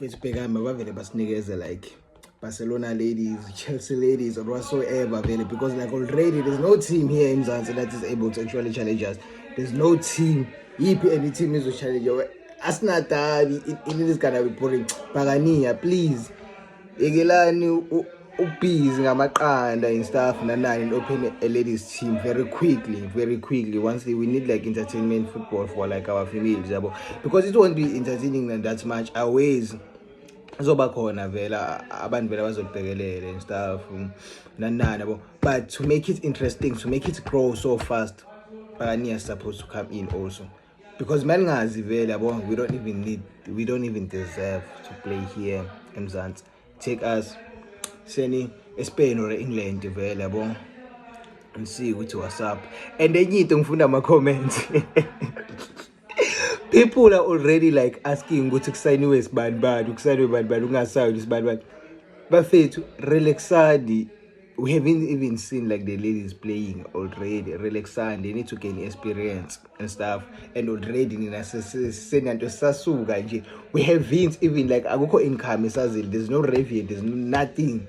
Sibhekane bavele basinikeze like Barcelona ladies, Chelsea ladies, or whatsoever vele, because like already there's no team here in Mzansi that is able to actually challenge us. There's no team. Yiphi any team is to challenge you. Asinadabi, it is gonna be boring. Pagania, please. Yekelani ubhizi ngamaqanda and stuff nanani and open a ladies team very quickly. Once we need like entertainment football for like our females, because it won't be entertaining that much. Always zoba khona vela abantu vela bazobhekelele and stuff nanani yabo, but to make it interesting, to make it grow so fast, Pagania is supposed to come in also, because maningazi vele yabo, we don't even deserve to play here in Mzansi. Take us seni Spain or England vele yabo and see ukuthi what's up. And enye into ngifunda ama comments people are already like asking ukuthi kusayiniwe sibani bani, kusayiniwe bani bani, ungasayini sibani bani. Bafethu relaxadi, we haven't even seen like the ladies playing already. Relaxadi, they need to gain experience and stuff, and already nina senanto sasuka nje, we haven't even like akukho income esazile, there's no revenue, there's nothing.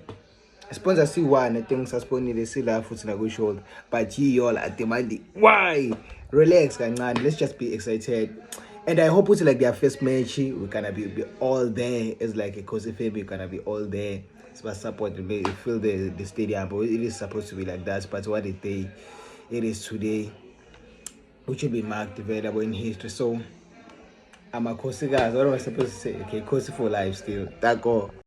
Sponsor C1, I think sasponile sila futhi na shoulder, but y'all are demanding. Why? Relax kancane, let's just be excited. And I hope it's like their first match, we're gonna be all there. It's like a cozy family, we're gonna be all there. It's about support, fill the stadium, but it is supposed to be like that. But what it is today, which will be marked available in history. So I'm a cozy guys. What am I supposed to say? Okay, cozy for life still. That go.